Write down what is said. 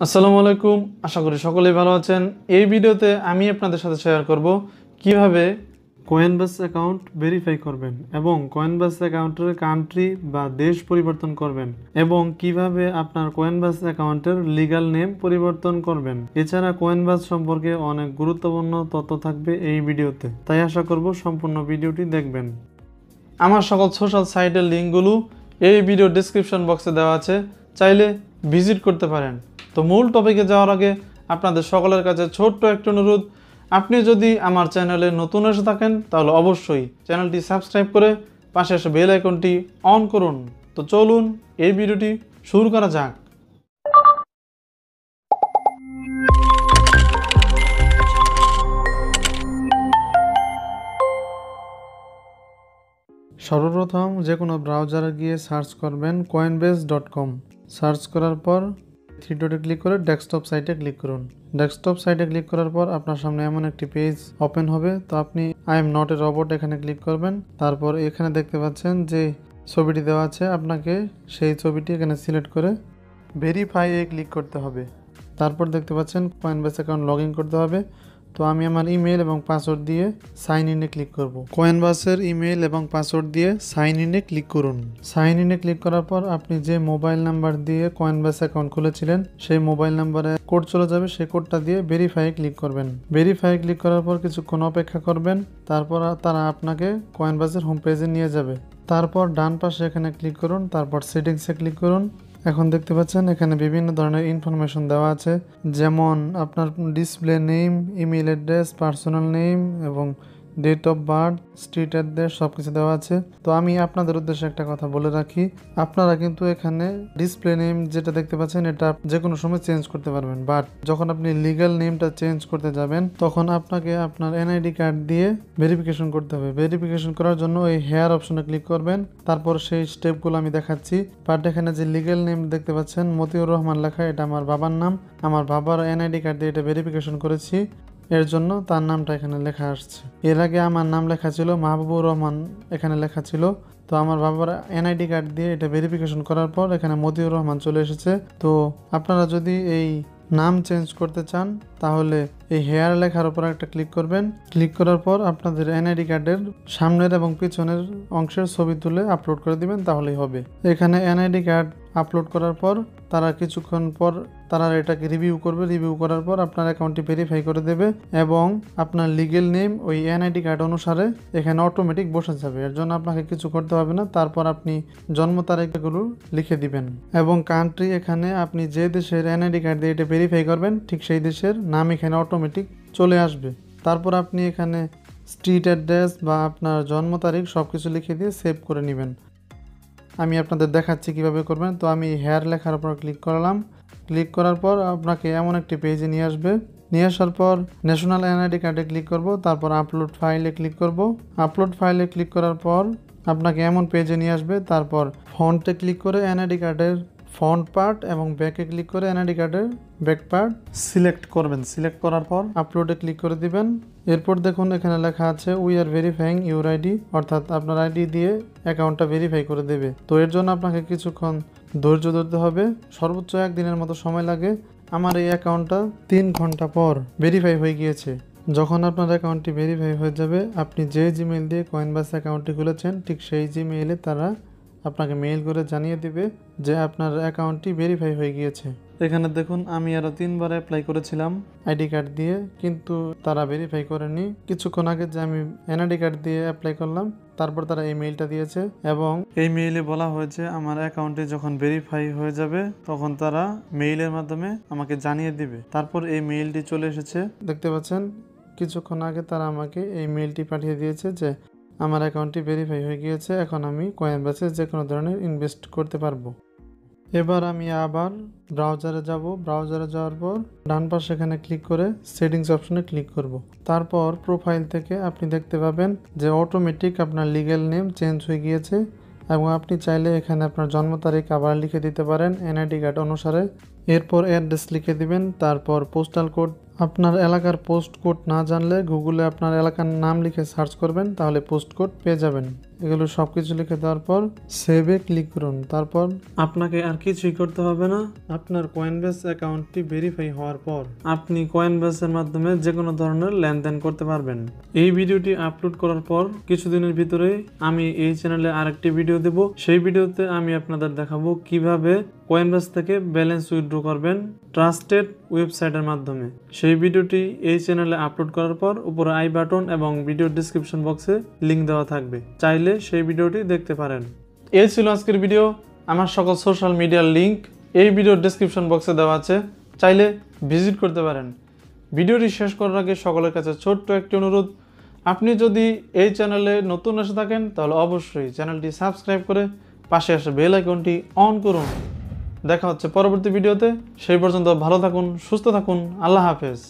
আসসালামু আলাইকুম, আশা করি সকলেই ভালো আছেন। এই ভিডিওতে আমি আপনাদের সাথে শেয়ার করব কিভাবে কয়েনবেস অ্যাকাউন্ট ভেরিফাই করবেন এবং কয়েনবেস অ্যাকাউন্টের কান্ট্রি বা দেশ পরিবর্তন করবেন এবং কিভাবে আপনার কয়েনবেস অ্যাকাউন্টের লিগ্যাল নেম পরিবর্তন করবেন। এছাড়া কয়েনবেস সম্পর্কে অনেক গুরুত্বপূর্ণ তথ্য থাকবে এই ভিডিওতে, তাই আশা করব সম্পূর্ণ ভিডিওটি দেখবেন। আমার সকল সোশ্যাল সাইটের লিঙ্কগুলো এই ভিডিও ডেসক্রিপশন বক্সে দেওয়া আছে, চাইলে ভিজিট করতে পারেন। তো মূল টপিকে যাওয়ার আগে আপনাদের সকলের কাছে ছোট্ট একটা অনুরোধ, আপনি যদি আমার চ্যানেলে নতুন এসে থাকেন তাহলে অবশ্যই চ্যানেলটি সাবস্ক্রাইব করে পাশে এসে বেল আইকনটি অন করুন। তো চলুন এই ভিডিওটি শুরু করা যাক। সর্বপ্রথম যে কোনো ব্রাউজারে গিয়ে সার্চ করবেন coinbase.com। সার্চ করার পর থ্রি ডটে ক্লিক করে ডেস্কটপ সাইটে ক্লিক করুন। ডেস্কটপ সাইটে ক্লিক করার পর আপনার সামনে এমন একটি পেজ ওপেন হবে। তো আপনি I am not a robot এখানে ক্লিক করবেন। তারপর এখানে দেখতে পাচ্ছেন যে ছবিটি দেওয়া আছে, আপনাকে সেই ছবিটি এখানে সিলেক্ট করে ভেরিফাই এ ক্লিক করতে হবে। তারপর দেখতে পাচ্ছেন কয়েনবেস অ্যাকাউন্ট লগ ইন করতে হবে। তো আমি আমার ইমেল এবং পাসওয়ার্ড দিয়ে সাইন ইনে ক্লিক করব। কয়েনবেসের ইমেল এবং পাসওয়ার্ড দিয়ে সাইন ইনে ক্লিক করুন। সাইন ইনে ক্লিক করার পর আপনি যে মোবাইল নাম্বার দিয়ে কয়েনবেস অ্যাকাউন্ট খুলেছিলেন সেই মোবাইল নাম্বারে কোড চলে যাবে, সেই কোডটা দিয়ে ভেরিফাই ক্লিক করবেন। ভেরিফাই ক্লিক করার পর কিছুক্ষণ অপেক্ষা করবেন। তারপর তারা আপনাকে কয়েনবেসের হোম পেজে নিয়ে যাবে। তারপর ডান পাশে এখানে ক্লিক করুন, তারপর সেটিংসে ক্লিক করুন। এখন দেখতে পাচ্ছেন এখানে বিভিন্ন ধরনের ইনফরমেশন দেওয়া আছে, যেমন আপনার display name, email address, personal name এবং date of birth, street address সব কিছু দেওয়া আছে। তো আমি আপনাদের উদ্দেশ্যে একটা কথা বলে রাখি, আপনারা কিন্তু এখানে ডিসপ্লে নেম যেটা দেখতে পাচ্ছেন এটা যে কোনো সময় চেঞ্জ করতে পারবেন, বাট যখন আপনি লিগ্যাল নেমটা চেঞ্জ করতে যাবেন তখন আপনাকে আপনার এনআইডি কার্ড দিয়ে ভেরিফিকেশন করতে হবে। ভেরিফিকেশন করার জন্য এই হেয়ার অপশনে ক্লিক করবেন। তারপর সেই স্টেপগুলো আমি দেখাচ্ছি। বাট এখানে যে লিগ্যাল নেম দেখতে পাচ্ছেন মতিউর রহমান লেখা, এটা আমার বাবার নাম। আমার বাবার এনআইডি কার্ড দিয়ে এটা ভেরিফিকেশন করেছি, এর জন্য তার নামটা এখানে লেখা আসছে। এর আগে আমার নাম লেখা ছিল মাহবুবুর রহমান, এখানে লেখা ছিল। তো আমার বাবার এনআইডি কার্ড দিয়ে এটা ভেরিফিকেশন করার পর এখানে মতিউর রহমান চলে এসেছে। তো আপনারা যদি এই নাম চেঞ্জ করতে চান তাহলে এই হেয়ার লেখার উপর একটা ক্লিক করবেন। ক্লিক করার পর আপনাদের এনআইডি কার্ডের সামনের এবং পিছনের অংশের ছবি তুলে আপলোড করে দিবেন, তাহলেই হবে। এখানে এনআইডি কার্ড আপলোড করার পর তারা কিছুক্ষণ পর তারা এটাকে রিভিউ করবে। রিভিউ করার পর আপনার অ্যাকাউন্টটি ভেরিফাই করে দেবে এবং আপনার লিগ্যাল নেম ওই এনআইডি কার্ড অনুসারে এখানে অটোমেটিক বসে যাবে। এর জন্য আপনাকে কিছু করতে হবে না। তারপর আপনি জন্ম তারিখগুলো লিখে দিবেন এবং কান্ট্রি, এখানে আপনি যে দেশের এনআইডি কার্ড দিয়ে এটা ভেরিফাই করবেন ঠিক সেই দেশের নাম এখানে অটোমেটিক চলে আসবে। তারপর আপনি এখানে স্ট্রিট অ্যাড্রেস বা আপনার জন্ম তারিখ সব কিছু লিখে দিয়ে সেভ করে নেবেন। আমি আপনাদের দেখাচ্ছি কিভাবে করবেন। তো আমি হেয়ার লেখার উপর ক্লিক করলাম। ক্লিক করার পর আপনাকে এমন একটি পেজে নিয়ে আসবে। নিয়ে আসার পর ন্যাশনাল এনআইডি কার্ডে ক্লিক করব, তারপর আপলোড ফাইলে ক্লিক করব। আপলোড ফাইলে ক্লিক করার পর আপনাকে এমন পেজে নিয়ে আসবে। তারপর ফন্টে ক্লিক করে এনআইডি কার্ডের ফ্রন্ট পার্ট এবং ব্যাকে ক্লিক করে এনআইডি কার্ডের ব্যাক পার্ট সিলেক্ট করবেন। সিলেক্ট করার পর আপলোডে ক্লিক করে দিবেন। এরপর দেখুন এখানে লেখা আছে we are verifying your ID, অর্থাৎ আপনার আইডি দিয়ে অ্যাকাউন্টটা ভেরিফাই করে দেবে। তো এর জন্য আপনাকে কিছুক্ষণ ধৈর্য ধরতে হবে, সর্বোচ্চ 1 দিনের মতো সময় লাগে। আমার এই অ্যাকাউন্টটা 3 ঘন্টা পর ভেরিফাই হয়ে গিয়েছে। যখন আপনার অ্যাকাউন্টটি ভেরিফাই হয়ে যাবে, আপনি যে জিমেইল দিয়ে কয়েনবেস অ্যাকাউন্টটি খুলেছেন ঠিক সেই জিমেইলে তারা আপনাকে মেইল করে জানিয়ে দিবে যে আপনার অ্যাকাউন্টটি ভেরিফাই হয়ে গিয়েছে। এখানে দেখুন আমি আরও 3 বার অ্যাপ্লাই করেছিলাম আইডি কার্ড দিয়ে, কিন্তু তারা ভেরিফাই করেনি। কিছুক্ষণ আগে যে আমি এনআইডি কার্ড দিয়ে অ্যাপ্লাই করলাম তারপর তারা এই মেইলটা দিয়েছে এবং এই মেইলে বলা হয়েছে আমার অ্যাকাউন্টে যখন ভেরিফাই হয়ে যাবে তখন তারা মেইলের মাধ্যমে আমাকে জানিয়ে দিবে। তারপর এই মেইলটি চলে এসেছে, দেখতে পাচ্ছেন কিছুক্ষণ আগে তারা আমাকে এই মেইলটি পাঠিয়ে দিয়েছে যে আমার অ্যাকাউন্টটি ভেরিফাই হয়ে গিয়েছে, এখন আমি কয়েনবেসে যে কোনো ধরনের ইনভেস্ট করতে পারবো। এবার আমি আবার ব্রাউজারে যাব। ব্রাউজারে যাওয়ার পর ডান পাশে এখানে ক্লিক করে সেটিংস অপশনে ক্লিক করব। তারপর প্রোফাইল থেকে আপনি দেখতে পাবেন যে অটোমেটিক আপনার লিগ্যাল নেম চেঞ্জ হয়ে গিয়েছে এবং আপনি চাইলে এখানে আপনার জন্ম তারিখ আবার লিখে দিতে পারেন এনআইডি কার্ড অনুসারে। এরপর অ্যাড্রেস লিখে দিবেন, তারপর পোস্টাল কোড। আপনার এলাকার পোস্ট কোড না জানলে গুগলে আপনার এলাকার নাম লিখে সার্চ করবেন, তাহলে পোস্ট কোড পেয়ে যাবেন। এগুলো সব কিছু লিখে দেওয়ার পর সেভে ক্লিক করুন। তারপর আপনাকে আর কিছুই করতে হবে না। আপনার কয়েনবেস অ্যাকাউন্টটি ভেরিফাই হওয়ার পর আপনি কয়েনবেসের মাধ্যমে যে কোনো ধরনের লেনদেন করতে পারবেন। এই ভিডিওটি আপলোড করার পর কিছুদিনের ভিতরে আমি এই চ্যানেলে আরেকটি ভিডিও দেব। সেই ভিডিওতে আমি আপনাদের দেখাবো কিভাবে কয়েনবেস থেকে ব্যালেন্স উইথড্র করবেন ট্রাস্টেড ওয়েবসাইটের মাধ্যমে। সেই ভিডিওটি এই চ্যানেলে আপলোড করার পর উপরে আই বাটন এবং ভিডিও ডিসক্রিপশন বক্সে লিংক দেওয়া থাকবে, চাইলে সেই ভিডিওটি দেখতে পারেন। এই ছিল আজকের ভিডিও। আমার সকল সোশ্যাল মিডিয়ার লিংক এই ভিডিওর ডিসক্রিপশন বক্সে দেওয়া আছে, চাইলে ভিজিট করতে পারেন। ভিডিওটি শেষ করার আগে সকলের কাছে ছোট্ট একটি অনুরোধ, আপনি যদি এই চ্যানেলে নতুন এসে থাকেন তাহলে অবশ্যই চ্যানেলটি সাবস্ক্রাইব করে পাশে আসা বেল আইকনটি অন করুন। দেখা হচ্ছে পরবর্তী ভিডিওতে। সেই পর্যন্ত ভালো থাকুন, সুস্থ থাকুন। আল্লাহ হাফেজ।